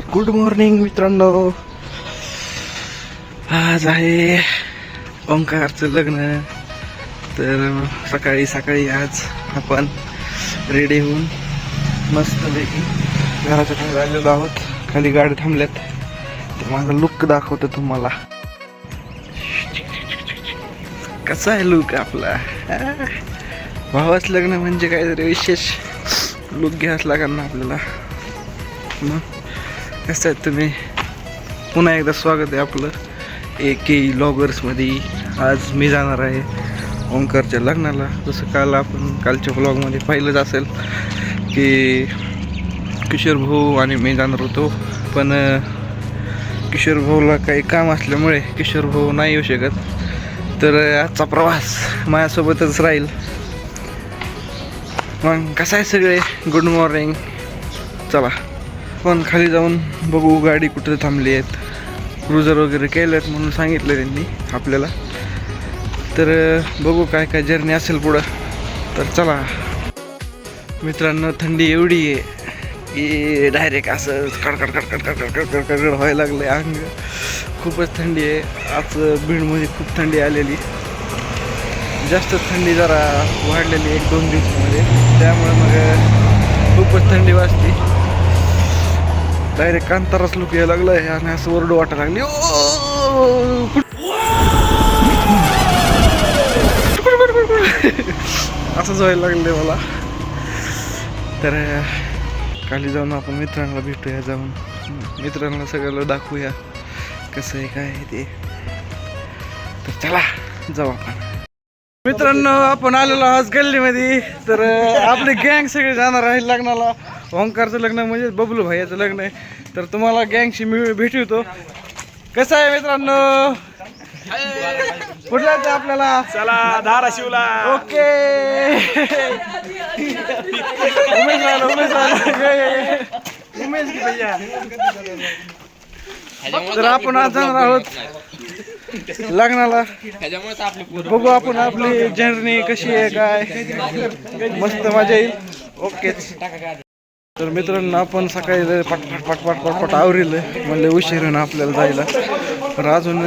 तर good morning मित्रांनो. आज आहे ओंकारचं लग्न. तर सकाळी सकाळी आज आपण रेडी होऊन मस्तपैकी घराच्या खाली आलेलो आहोत. खाली गाडी थांबल्यात तर माझा लुक दाखवतो तुम्हाला. कसा आहे लुक आपला. भावाच लग्न म्हणजे काहीतरी विशेष लुक घ्यायच लागणार ना आपल्याला. मग कसं आहे तुम्ही. पुन्हा एकदा स्वागत आहे आपलं AK व्लॉगर्समध्ये. आज मी जाणार आहे ओंकारच्या लग्नाला. जसं आपण कालच्या व्लॉगमध्ये पाहिलंच असेल की किशोर भाऊ आणि मी जाणार होतो, पण किशोर भाऊला काही काम असल्यामुळे किशोर भाऊ नाही येऊ शकत. तर आजचा प्रवास माझ्यासोबतच राहील. मग कसं आहे सगळे. Good morning. चला पण खाली जाऊन बघू गाडी कुठे थांबली आहेत. क्रुझर वगैरे केलेत म्हणून सांगितलं त्यांनी आपल्याला. तर बघू काय काय जर्नी असेल पुढं. तर चला मित्रांनो, थंडी एवढी आहे की डायरेक्ट असं कडकड कडकड कडकड कडकड कडकड व्हायला लागलं आहे अंग. खूपच थंडी आहे. आज बीडमध्ये खूप थंडी आलेली. जास्त थंडी जरा वाढलेली 1-2 दिवसामध्ये. त्यामुळे मग खूपच थंडी वाजते. डायरेक्ट कांताराच लुक यायला लागलं आहे आणि असं ओरडू वाटायला लागली. असंच व्हायला लागलं मला. तर खाली जाऊन आपण मित्रांना भेटूया. जाऊन मित्रांना सगळ्याला दाखवूया कसं आहे काय आहे ते. तर चला जाऊ आपण. मित्रांनो आपण आलेलो आज गल्लीमध्ये. तर आपली गँग सगळे जाणार आहे लग्नाला. ओंकारचं लग्न म्हणजे बबलू भाईचं लग्न आहे. तर तुम्हाला गँगशी भेटवतो. कसं आहे मित्रांनो. कुठला आपल्याला. चला धाराशिवला. ओके. उमेश की भैया. तर आपण आज जाणार आहोत लग्नाला. बघू आपण आपली जर्नी कशी आहे काय. मस्त मजा येईल. ओकेच. तर मित्रांनो आपण सकाळी पटपट पटपट पटपट आवरिलं. म्हणले उशीर ना आपल्याला जायला. पण अजून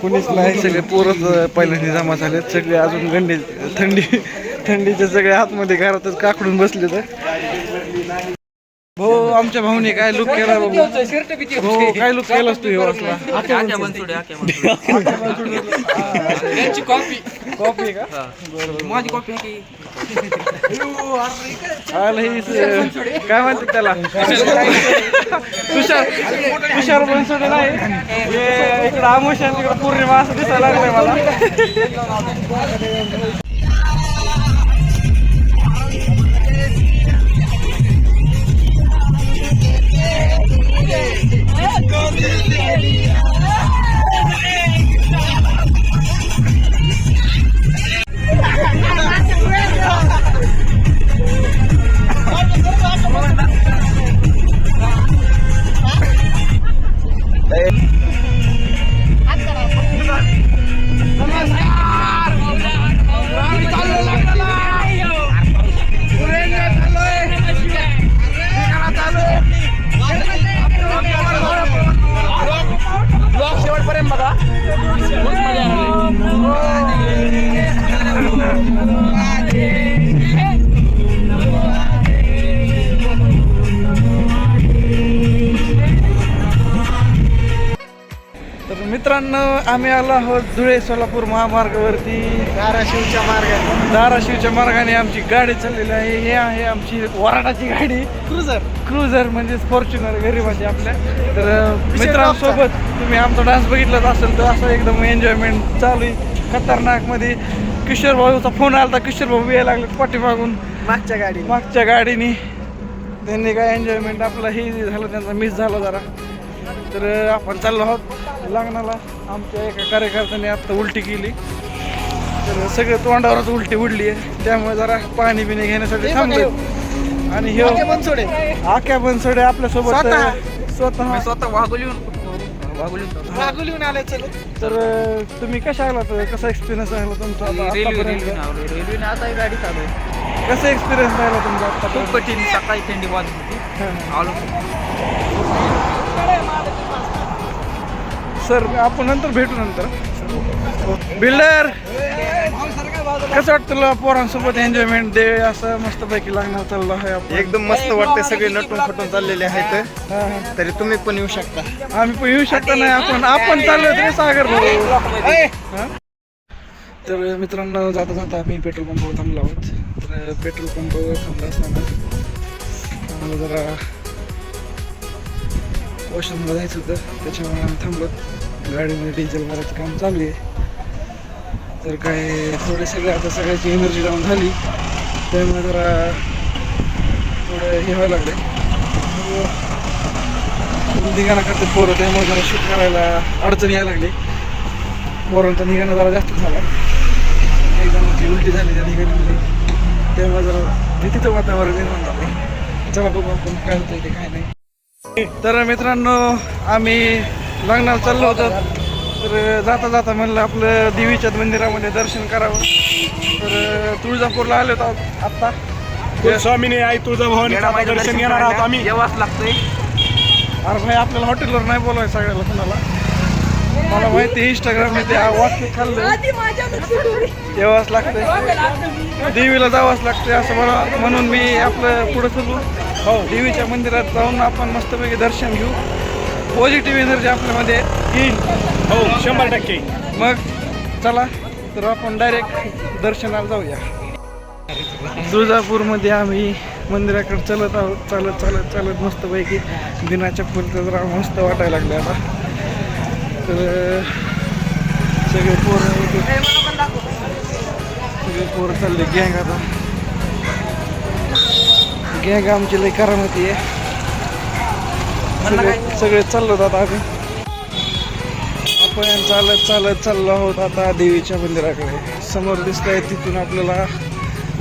कुणीच नाही. सगळे पोरच पहिल्यांदा जमा झालेत. सगळे अजून थंडीचे सगळे आतमध्ये घरातच काकडून बसले. तर भाऊ आमच्या भाऊने काय लुक केला बाबू. हो काय लुक केलास तू. हे असला कॉफी का. माझी कॉपी काय म्हणतात त्याला. तुषार बनसोडे नाही. इकडं आमोशा तिकडं पौर्णिमा असं दिसायला लागलंय मला. मित्रांनो आम्ही आलो आहोत धुळे सोलापूर महामार्गावरती. धाराशिवच्या मार्गाने आमची गाडी चाललेली आहे. हे आहे आमची वराडाची गाडी. क्रुझर म्हणजे फॉर्च्युनर गरीबाची आपल्या. तर मित्रांसोबत तुम्ही आमचा डान्स बघितलाच असेल तर असं एकदम एन्जॉयमेंट चालू आहे खतरनाक मध्ये. किशोर भाऊचा फोन आला. किशोर भाऊ यायला लागले पाठीमागून मागच्या गाडीने. त्यांनी काय एन्जॉयमेंट आपलं हे झालं, त्यांचा मिस झाला जरा. तर आपण चाललो आहोत लग्नाला. आमच्या एका कार्यकर्त्याने आत्ता उलटी केली. तर सगळं तोंडावरच उलटी उडली आहे. त्यामुळे जरा पाणी बिणी घेण्यासाठी थांबलो. आणि हे आक्या बनसोडे आपल्यासोबत स्वतः वाघोलीहून आले. तर तुम्ही कशा आला. तर कसा एक्सपिरियन्स राहिला तुमचा. रेल्वेने आता गाडी चालू आहे. कसा एक्सपिरियन्स राहिला तुमचा. खूप कठीण. सकाळी थंडी वाजत होती. आलो सर आपण नंतर भेटू नंतर. बिल्डर कसं वाटतं तुला पोरांसोबत एन्जॉयमेंट दे असं मस्तपैकी लागणार चाललं आहे आपण. एकदम मस्त वाटते, सगळे नटून फटून चाललेले आहेत. तरी तुम्ही पण येऊ शकता. आम्ही पण येऊ शकता नाही, आपण चाललो तरी सागर भाऊ. तर मित्रांनो जाता जाता आम्ही पेट्रोल पंपावर थांबलो आहोत. तर पेट्रोल पंपावर थांबला असताना मला जरा वॉशरूमला जायचं होतं, त्याच्यामुळे आम्ही थांबलो. गाडीमध्ये डिझेल भरायचं काम चालू आहे. तर काय थोडे आता सगळ्याची एनर्जी डाऊन झाली, त्यामुळे जरा थोडं हे व्हायला लागले. निघाणं करते पोरं, त्यामुळे जरा शूट करायला अडचणी यायला लागली. पोरांचा निघाणं जरा जास्त झाला, एकदम उलटी झाली त्या निघाणीमध्ये, त्यामुळे जरा भीतीचं वातावरण निर्माण झालं. चला बघू आपण काय होतं ते काय नाही. तर मित्रांनो आम्ही लग्नाला चाललो होतो. तर जाता जाता म्हणलं आपलं देवीच्या मंदिरामध्ये दर्शन करावं. तर तुळजापूरला आलो होतो आत्ता. स्वामीने आई तुळजाभवानीचं दर्शन घेणार आहोत आम्ही. जेवाच लागतंय. अरे भाई आपल्याला हॉटेलवर नाही बोलायचं सगळ्याला कोणाला. मला माहिती आहे इंस्टाग्रामने ते वाक्य खाल्लं जेवाच लागतंय, देवीला जावंच लागतंय असं मला, म्हणून मी आपलं पुढं चलू. हो देवीच्या मंदिरात जाऊन आपण मस्तपैकी दर्शन घेऊ. पॉझिटिव्ह एनर्जी आपल्यामध्ये येईल. हो 100%. मग चला तर आपण डायरेक्ट दर्शनाला जाऊया. तुळजापूरमध्ये आम्ही मंदिराकडे चालत आहोत. चालत चालत चालत मस्तपैकी दिनाच्या फुलचं जरा मस्त वाटायला लागले आता. तर सगळे पोरं चालले गँग. आता गँग आमची लई करामती आहे. सगळे चाललो आता आम्ही. आपण चालत चालत चाललो आहोत आता देवीच्या मंदिराकडे. समोर दिसत आहे तिथून आपल्याला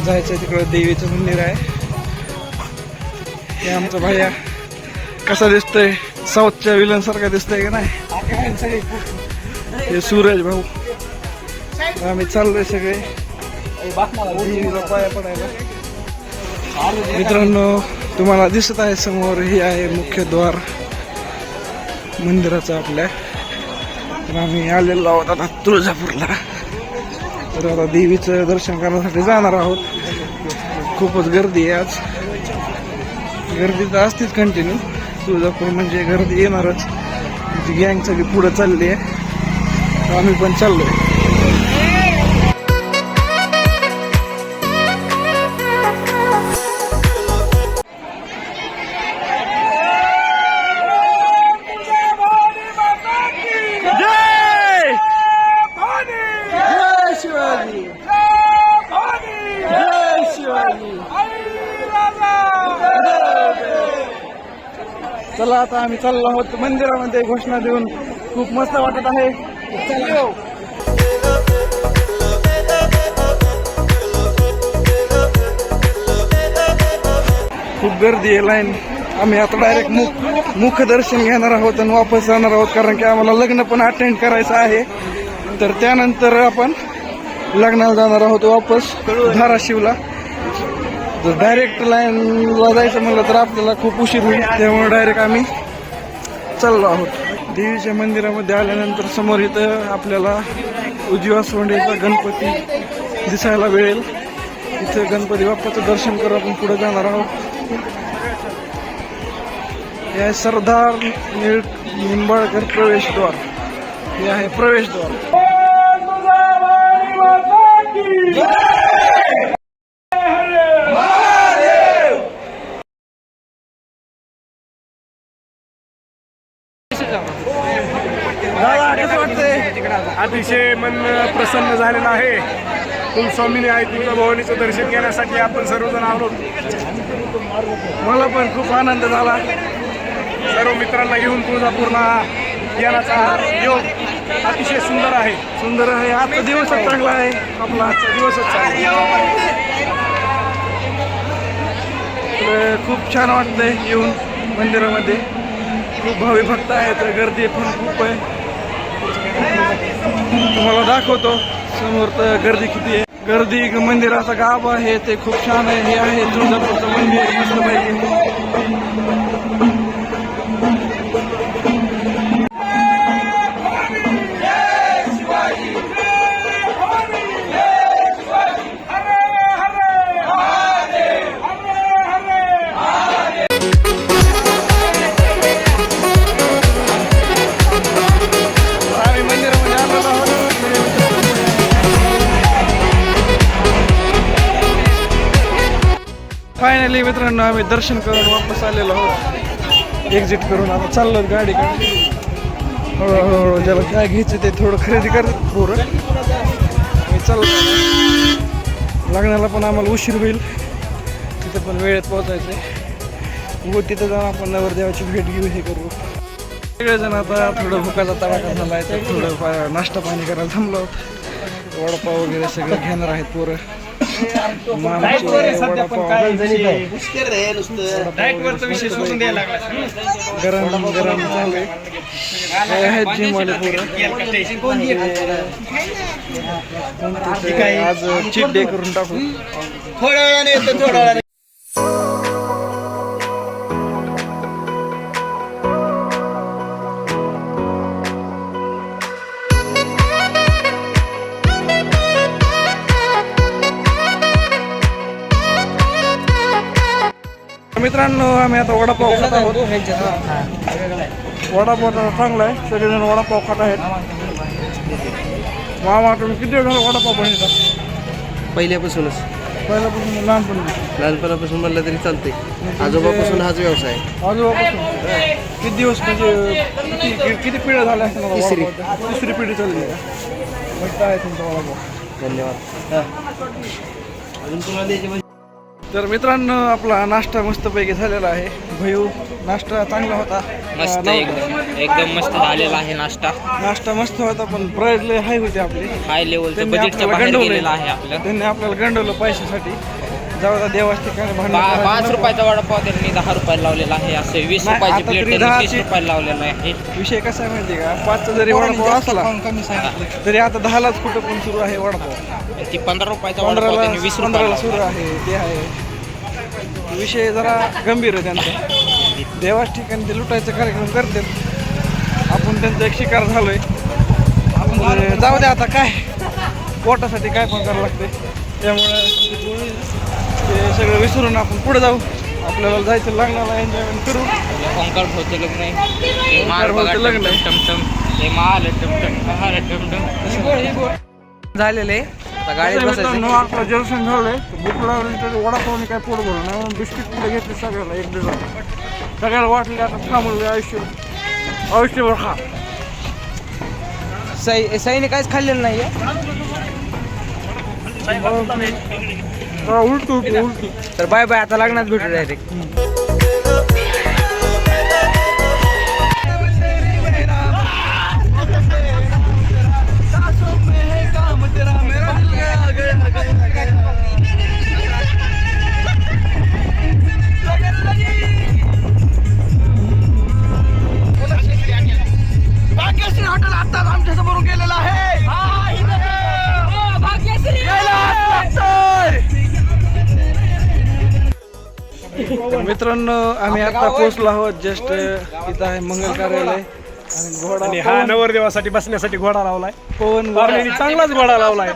जायचं आहे, तिकडं देवीचं मंदिर आहे. हे आमचा भाया कसा दिसतोय, साऊथच्या विलन सारखा दिसतोय का नाही. हे सूरज भाऊ. आम्ही चाललोय सगळे देवीला पाया पडायला. मित्रांनो तुम्हाला दिसत आहे समोर हे आहे मुख्य द्वार मंदिराचं आपल्या. तर आम्ही आलेलो आहोत आता तुळजापूरला. तर आता देवीचं दर्शन करण्यासाठी जाणार आहोत. खूपच गर्दी आहे आज. गर्दी तर असतीच कंटिन्यू. तुळजापूर म्हणजे गर्दी येणारच. गँग सगळी पुढं चालली आहे, आम्ही पण चाललोय. चला आता आम्ही चाललो आहोत मंदिरामध्ये. घोषणा देऊन खूप मस्त वाटत आहे. खूप गर्दी आहे, लाईन. आम्ही आता डायरेक्ट मुखदर्शन घेणार आहोत आणि वापस जाणार आहोत, कारण की आम्हाला लग्न पण अटेंड करायचं आहे. तर त्यानंतर आपण लग्नाला जाणार आहोत वापस धाराशिवला. जर डायरेक्ट लाईनला जायचं म्हणलं तर आपल्याला खूप उशीर होईल, त्यामुळे डायरेक्ट आम्ही चाललो आहोत. देवीच्या मंदिरामध्ये आल्यानंतर समोर इथं आपल्याला उजव्या सोंडेचा गणपती दिसायला मिळेल. इथं गणपती बाप्पाचं दर्शन करून आपण पुढे जाणार आहोत. हे आहे सरदार निंबाळकर प्रवेशद्वार. हे आहे प्रवेशद्वार. अतिशय मन प्रसन्न झालेलं आहे. कुलस्वामीने आई तुळजाभवानीचं दर्शन घेण्यासाठी आपण सर्वजण आलो. मला पण खूप आनंद झाला. सर्व मित्रांना घेऊन तुळजापूरला येण्याचा योग अतिशय सुंदर आहे. सुंदर आहे. आजचा दिवसच चांगला आहे. आपला आजचा दिवसच चांगला आहे. खूप छान वाटतंय येऊन मंदिरामध्ये. खूप भावी भक्त आहेत, गर्दी पण खूप आहे. तुम्हाला दाखवतो समोर तर गर्दी किती आहे. गर्दी मंदिराचा गाव आहे ते खूप छान आहे. हे आहे तुळजापूरचं मंदिर मस्तपैकी. फायनली मित्रांनो आम्ही दर्शन करून वापस आलेलो आहोत. एक्झिट करून आता चाललो गाडीकडे. हळूहळू ज्याला काय घ्यायचं ते थोडं खरेदी करतात पोरं. मी चाललो. लग्नाला पण आम्हाला उशीर होईल, तिथं पण वेळेत पोहोचायचं आहे. व तिथं जाऊन आपण नवरदेवाची भेट घेऊ, हे करू. सगळेजण आता थोडं भुकाचा तडाखा झाला आहे, तर थोडं नाश्ता पाणी करायला थांबलो आहोत. वडापाव वगैरे सगळं घेणार आहेत पोरं. गरम गरम चालू आहेत जिमवाले पोरं. आज चीट डे करून टाकू. थोड्या वेळाने येतो, थोड्या वेळाने. मित्रांनो आम्ही आता वडापाव खात आहोत. वडापाव आता चांगला आहे, सगळेजण वडापाव खात आहेत. मामा तुम्ही किती वेळ झाला वडापाव बनवतात? पहिल्यापासूनच पहिल्यापासून लहानपणी? लहानपणापासून म्हणलं तरी चालते. आजोबापासून हाच व्यवसाय आहे. आजोबापासून किती दिवस म्हणजे किती पिढ्या झाल्या असतील मला तिसरी. वडापावच्या? तिसरी पिढी चालली का? मस्त आहे तुमचा वडापाव. धन्यवाद. अजून तुम्हाला द्यायचे तर मित्रांनो आपला नाश्ता मस्तपैकी झालेला आहे. भैयू नाश्ता चांगला होता. मस्त एकदम मस्त झालेला आहे नाश्ता. नाश्ता मस्त होता, पण प्राईस लय हाय होते आपली. हाय लेवलचं त्यांनी बजेटच्या आपल्याला बाहेर गंडवलंय. गेलेलं आहे आपलं. त्यांनी आपल्याला गंडवलं पैशासाठी. जाऊ द्या, देवाच्या ठिकाणी भांडण 5 रुपयाचा वडापाव त्यांनी 10 रुपयाला लावलेला आहे. असे 20 नाही, रुपयाची आता प्लेट तरी त्यांनी 30 10ची रुपयाला लावलेला आहे. विषय कसा आहे माहिती का? 5चा जरी वडापाव असला तरी आता 10लाच कुठं पण सुरू आहे वडापाव. ती 15 रुपयाचा वडापाव त्यांनी 20 रुपयाला 15ला सुरू लावला. आहे. ते आहे विषय जरा गंभीर आहे त्यांचा. देवाच ठिकाणी ते लुटायचा कार्यक्रम करतात. आपण त्यांचा एक शिकार झालोय. आपण जाऊ द्या, आता काय पोटासाठी काय पण करावं लागते. त्यामुळे ते सगळं विसरून आपण पुढे जाऊ. आपल्याला जायचं लग्नाला, एन्जॉयमेंट करू. ओंकार भाऊचं लग्न आहे. हे माल बघा, भाऊचं लग्न आहे. टमटम. हे माल टमटम झालेले आता गाडीत बसायचं. आपलं जलसन झालंय. भूक लागली तर वडापावने काय पोट भरलं नाही, म्हणून बिस्किट पुढे घेतले सगळ्याला एक डझन. सगळ्याला वाटले आता थांबवलं आयुष्यभर खा. साईने काहीच खाल्लेलं नाहीये. उलटू. तर बाय बाय, आता लग्नात भेटू डायरेक्ट. भाग्यश्री हॉटेल आत्ताच आमच्या समोरून गेलेलं आहे. मित्रांनो आम्ही आता पोहोचलो आहोत. जस्ट इथं आहे मंगल कार्यालय. आणि घोडा आणि हा नवरदेवासाठी बसण्यासाठी घोडा लावलाय. पवन पाहुण्यांनी चांगलाच घोडा लावलाय.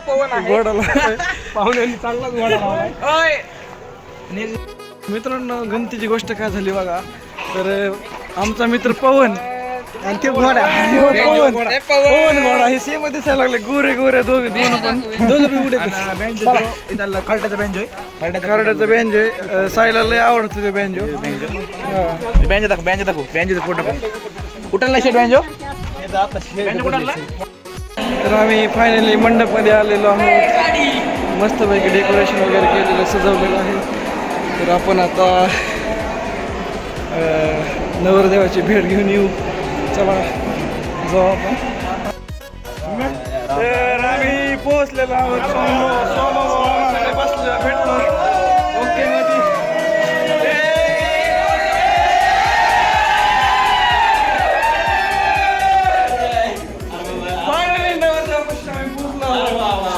घोडा लावलाय. पाहुण्यांनी चांगलाच घोडा लावलाय. मित्रांनो गमतीची गोष्ट काय झाली बघा. तर आमचा मित्र पवन आणि ते घोडा पवन घोडा हे सेम दिसायला लागले. गोरे गोरे दोन पण उडे. कार्टाचा बँजो कार्डाचा बँजो आहे. साईला लय आवडतो ते बँजो. कुठला शेट बँजो? तर आम्ही फायनली मंडपमध्ये आलेलो आहोत. मस्तपैकी डेकोरेशन वगैरे केलेलं, सजवलेलं आहे. तर आपण आता नवरदेवाची भेट घेऊन येऊ. चला जाऊ आपण. तर आम्ही पोहोचलेलो आहोत. बसलो भेटलो. ओके मध्ये फायनली नवरदेवापाशी आम्ही पोहोचलो आहोत.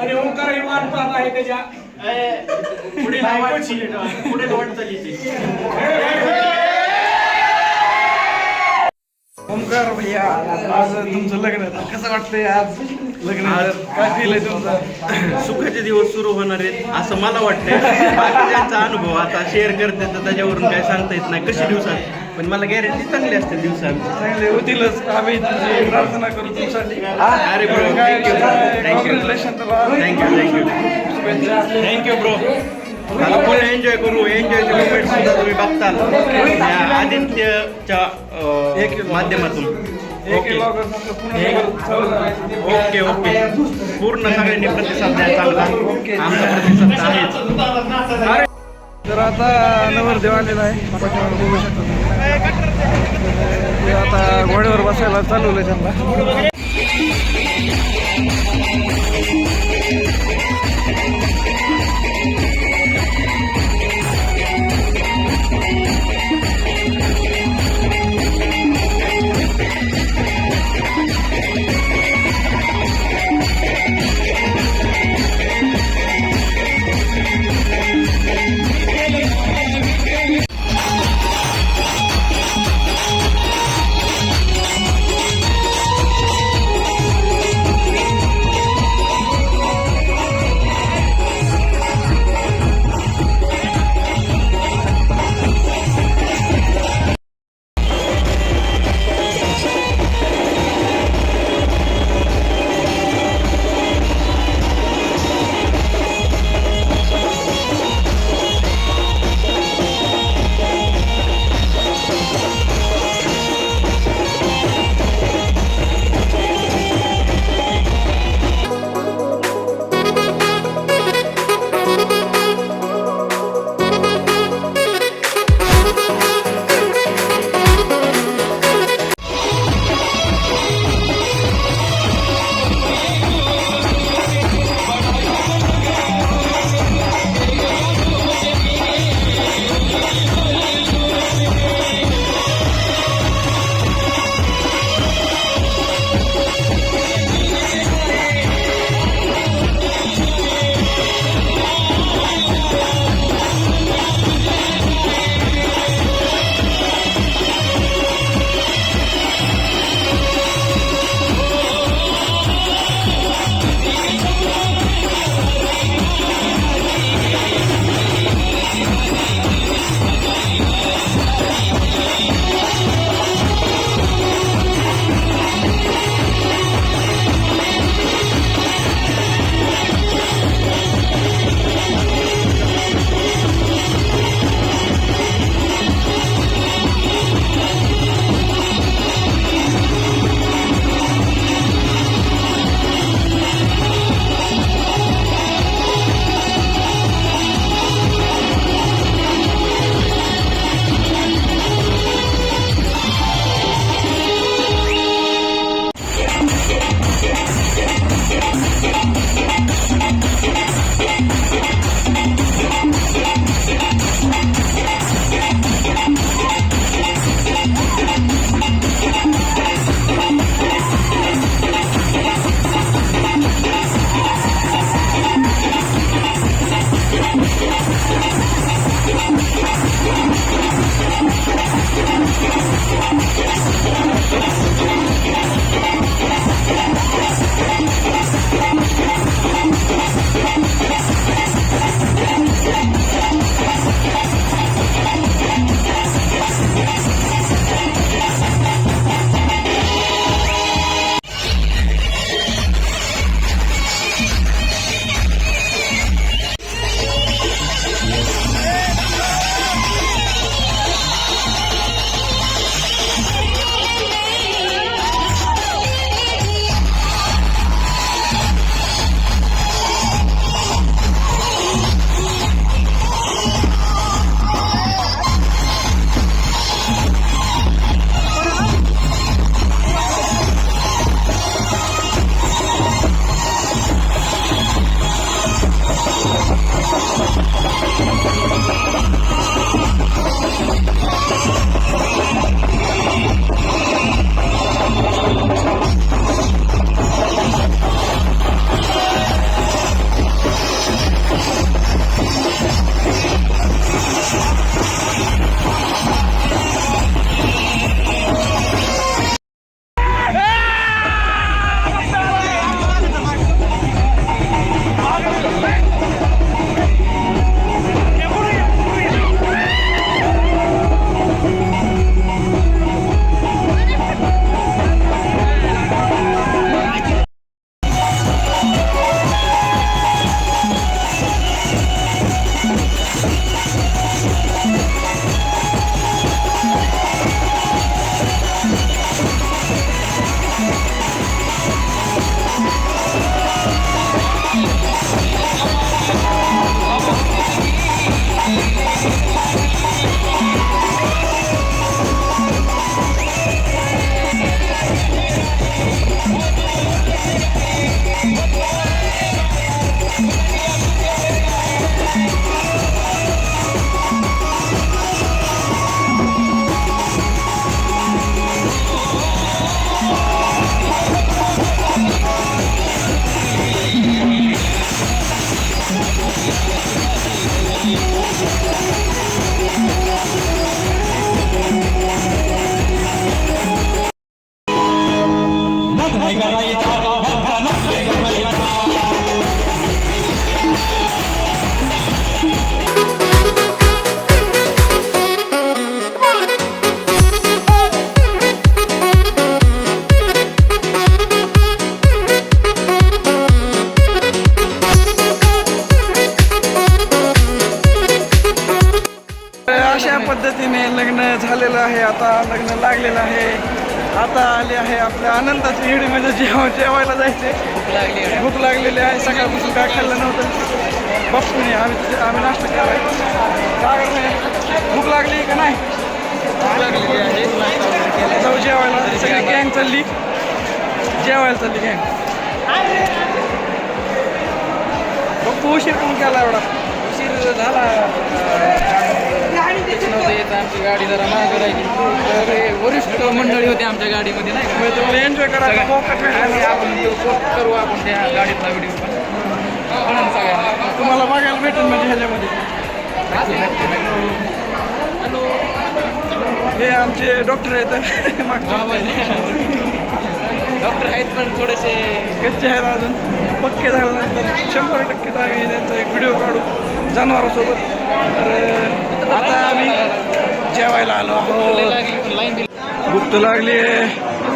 आणि ओंकार विमान पाहत आहे त्याच्या पुढे ओमकार भैया आज तुमचं लग्न आहे. कसं वाटतंय आज? लग्न काय फील आहे तुमचा? सुखाचे दिवस सुरू होणार आहेत असं मला वाटतंय. बाकीच्यांचा अनुभव आता शेअर करते तर त्याच्यावरून काय सांगता येत नाही कशी दिवसात, पण मला गॅरंटी चांगली असते दिवसांची. चांगले होतीलच. आम्ही तुझी प्रार्थना करू तुमच्यासाठी. अरे ब्रो, थँक्यू कॉंग्रॅच्युलेशन तुला. Thank you bro. आता पुन्हा एन्जॉय करू. एन्जॉयचे मुवमेंट सुद्धा तुम्ही बघताल या आदित्यच्या माध्यमातून. Okay okay okay. पूर्ण सगळ्यांनी प्रतिसाद द्या चांगला. आमचा प्रतिसाद आहेच. तर आता नवरदेव आलेला आहे, पाठीमागे बघू शकता तुम्ही. आता घोड्यावर बसायला चालवलं त्यांना. आता लग्न लागलेलं आहे. आता आले आहे आपल्या आनंदाची हिडी म्हणजे जेवायला जायचे. भूक लागलेली आहे. सकाळपासून काय खाल्लं नव्हतं बाप्पूने. आम्ही नाश्ता केला भूक लागली का नाही? भूक लागलेली आहे. जाऊ जेवायला. सगळी गँग चालली जेवायला चालली गँग. बाप्पू उशीर करून केला एवढा? उशीर झाला. आमची गाडी जरा मागं राहिली. वरिष्ठ मंडळी होती आमच्या गाडीमध्ये नाही का? तुम्हाला एन्जॉय करायला आणि आपण पोस्ट करू आपण त्या गाडीतला व्हिडिओ पण सगळ्यांना तुम्हाला बघायला भेटेल म्हणजे ह्याच्यामध्ये. हे आमचे डॉक्टर आहेत. डॉक्टर आहेत पण थोडेसे कच्चे आहेत अजून. पक्के झाल्यानंतर 100% आम्ही त्यांचा एक व्हिडिओ काढू जनावरांसोबत. तर आता आम्ही जेवायला आलो आहोत. लाईन भूक तर लागली आहे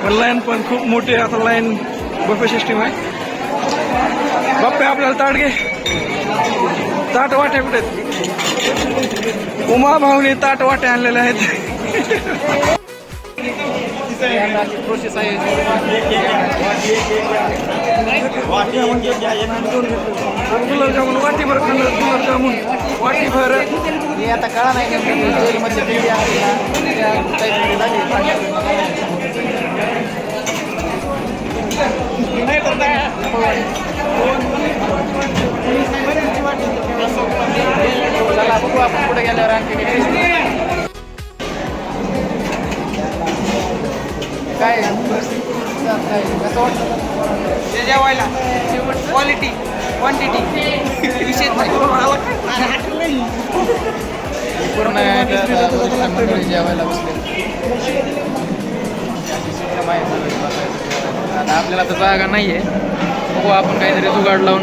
पण लाईन पण खूप मोठी आहे. आता लाईन बफे सिस्टीम आहे. बाप्पे आपल्याला ताट घे. ताट वाट्या कुठे आहेत? उमा भाऊने ताट वाट्या आणलेल्या आहेत. प्रोसेस आहे. गुलाबजामुन वाटीभर खाल्लं. गुलाबजामुन वाटीभर. हे आता कळा नाही जेलमध्ये पिढी आहे चला बघू आपण पुढे गेल्यावर आणखी काय कसं वाटतं जेवायला? क्वालिटी क्वांटिटी विषय नाही. पूर्ण मंडळी जेवायला बसले. आता आपल्याला तर जागा नाही आहे. बघू आपण काहीतरी जुगाड लावून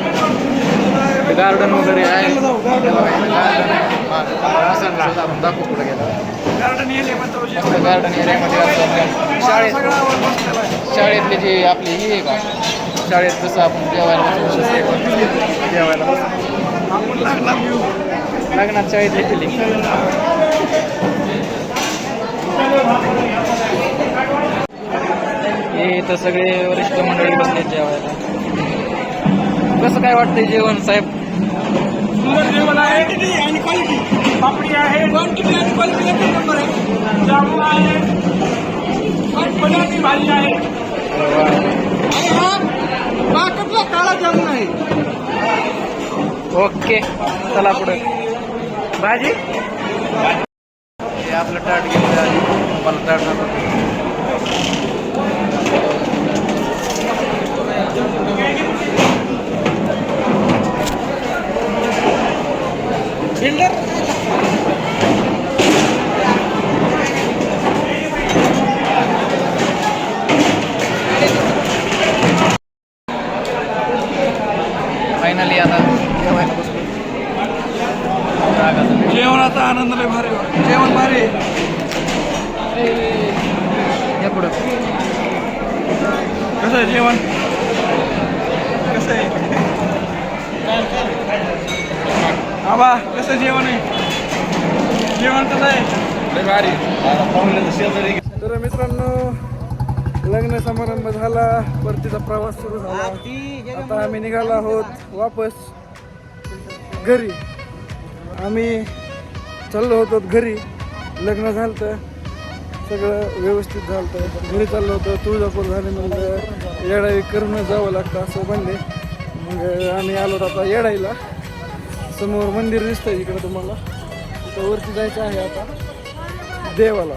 गार्डन वगैरे आहे. आपण दाखवू पुढे गेला. गार्डन एरियामध्ये गार्डन एरियामध्ये शाळेतली जी आपली ही आहे का शाळेत जसं आपण जेवायला लग्नात शाळेतली फिलिंग. हे तर सगळे वरिष्ठ मंडळी बसले जेवायला. कसं काय वाटतंय जेवण साहेब? सुंदर जेवण आहे आणि क्वालिटी. पापडी आहे. क्वांटिटी आणि क्वालिटी एक नंबर आहे. जामुन आहे. पनीरची भाजी आहे. आणि हा पाकतला काळा जामुन आहे. ओके चला पुढे. भाजी हे आपलं ताट घेतलं आधी. मला ताट नको. बिल्डर फायनली आता जेवायला बसलो. जेवणाचा आनंद लय भारी. जेवण भारी. या पुढं कसं आहे जेवण? कसं आहे आबा? कसं जेवण आहे? जेवण कसं आहे? भारी. तर मित्रांनो लग्न समारंभ झाला. परतीचा प्रवास सुरू झाला. आता आम्ही निघालो आहोत वापस घरी. आम्ही चाललो होतो घरी. लग्न झालं तर सगळं व्यवस्थित झालं तर घरी चाललो होतो. तुळजापूर झाले म्हणजे येडाई करून जावं लागतं असं म्हणले. मग आम्ही आलो आता येडाईला. समोर मंदिर दिसतंय इकडं तुम्हाला. तिथं वरती जायचं आहे आता देवाला.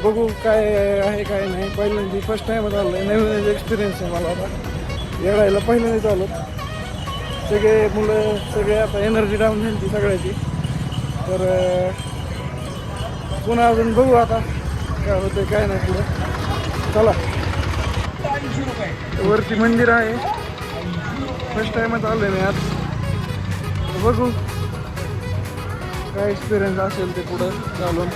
बघू काय आहे काय नाही. पहिल्यांदा फर्स्ट टाईमच आलो आहे. नवीन एक्सपिरियन्स आहे मला आता येडायला. पहिल्यांदाच आलो. सगळे मुलं सगळे आता एनर्जी डाऊन झाली ती सगळ्याची. तर पुन्हा अजून बघू आता काय होतं काय नाही पुढं. चला वरती मंदिर आहे. फर्स्ट टाईमच आलो आहे मी आज. बघू काय एक्सपिरियन्स असेल ते पुढं चालून.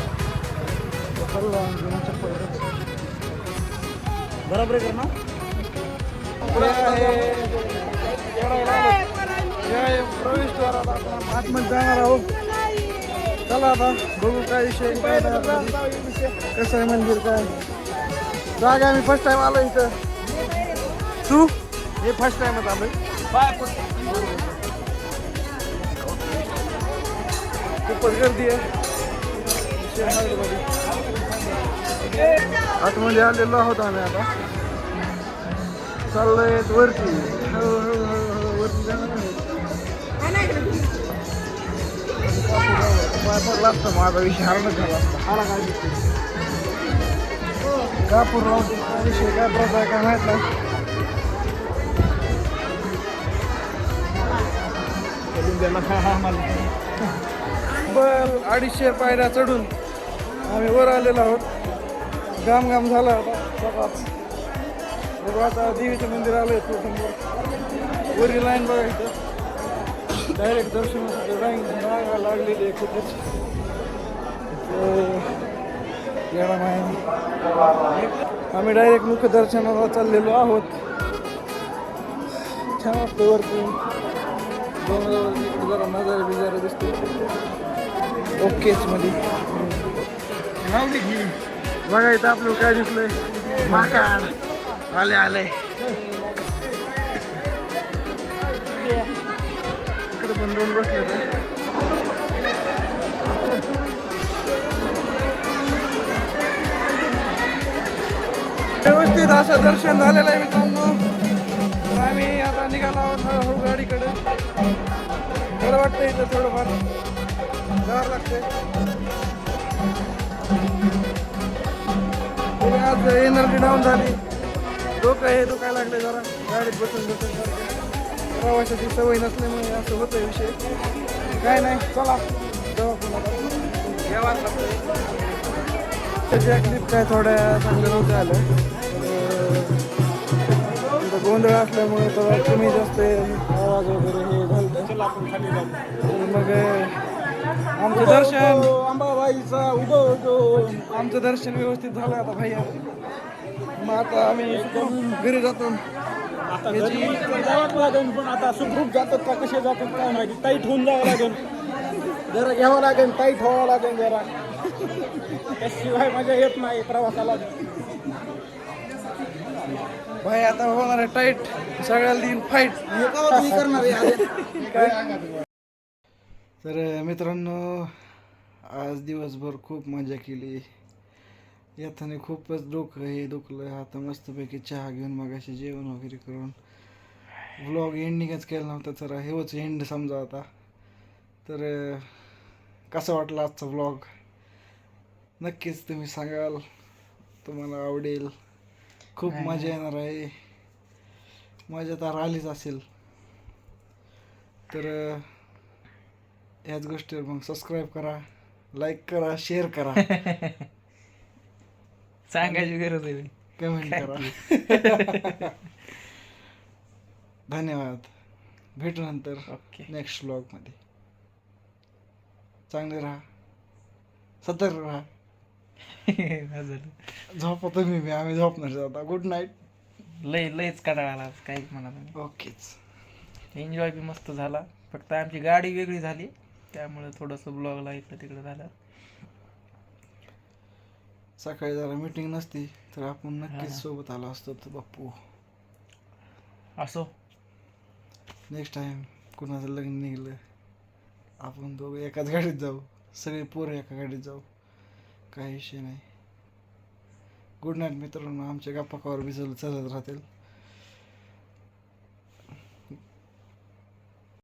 बरोबर आहे करणार. प्रवेशद्वारात आपण आतमध्ये जाणार आहोत. चला आता बघू काय विषय काय कसं आहे मंदिर काय जागा मी फर्स्ट टाइम आलो इथं तू हे फर्स्ट टाइमच आलोय खूपच गर्दी आहे आतमध्ये आलेलो आहोत आम्ही आता चाललोय वरती हळूहळू वरती जाणार पडला असता माझा विषय हरणच झाला असता हाला काय दिसते कापूर लावतो विषय काय प्रकार काय माहित नाही बल 250 पायऱ्या चढून आम्ही वर आलेलो आहोत घाम झाला आता सकाळ बघू आता देवीचं मंदिर आलंय समोर वरी लाईन बघायचं डायरेक्ट दर्शनासाठी रांगा लागलेली आहे खूपच आम्ही डायरेक्ट मुख्य दर्शनाला चाललेलो आहोत छान वाटतं वरती जरा नजारे बिजारे दिसतो ओकेच मध्ये बघा इथं आपलं काय दिसलंय माकाड आले इकडे पण दोन बसले व्यवस्थित असं दर्शन झालेलं आहे मित्रांनो आम्ही आता निघालो आहोत हळूहळू गाडीकडे बरं वाटतं इथं थोडंफार जावं लागतंय आज एनर्जी डाऊन झाली डोकं हे दुखायला लागले जरा गाडीत बसून प्रवासाची सवय नसल्यामुळे असं होतं विषय काय नाही चला त्याच्या क्लिप काय थोड्या चांगल्या नव्हत्या आल्या गोंधळ असल्यामुळे थोडा कमी जास्त आवाज वगैरे हे झालं मग आमचं दर्शन अंबाबाईचा आमचं दर्शन व्यवस्थित झालं आता भैया मग आता आम्ही घरी जातो आता घरी जावंच लागेल पण आता सुखरूप जातात का कसे जातात काय माहिती टाईट होऊन जावं लागेल जरा घ्यावं लागेल टाईट व्हावं लागेल जरा त्याशिवाय मजा येत नाही प्रवासाला भाई आता होणार आहे टाईट सगळ्याला दिन फाईट करणार आहे तर मित्रांनो आज दिवसभर खूप मजा केली याथाने खूपच डोकं हे दुखलं आता मस्तपैकी चहा घेऊन मग असे जेवण वगैरे करून व्लॉग एंडिंगच केला नव्हता तर हेच एंड समजा आता तर कसं वाटलं आजचा व्लॉग नक्कीच तुम्ही सांगाल तुम्हाला आवडेल खूप मजा येणार आहे मजा तर आलीच असेल तर ह्याच गोष्टीवर मग सबस्क्राईब करा लाईक करा शेअर करा सांगायची गरज आहे कमेंट करा धन्यवाद भेटू नंतर नेक्स्ट व्लॉगमध्ये चांगले राहा सतर्क राहा झोपा तुम्ही आम्ही झोपणार आता गुड नाईट लयच कंटाळा काही म्हणा तुम्ही ओकेच एन्जॉय बी मस्त झाला फक्त आमची गाडी वेगळी झाली त्यामुळे थोडंसं ब्लॉगला इकडं तिकडं झालं सकाळी जरा मीटिंग नसती तर आपण नक्कीच सोबत आलो असतो तर बाप्पू असो नेक्स्ट टाइम कुणाचं लग्न निघलं आपण दोघं एकाच गाडीत जाऊ सगळे पोरं एका गाडीत जाऊ काही विषय नाही गुड नाईट मित्रांनो आमच्या गप्पा कवर बी चालत राहतील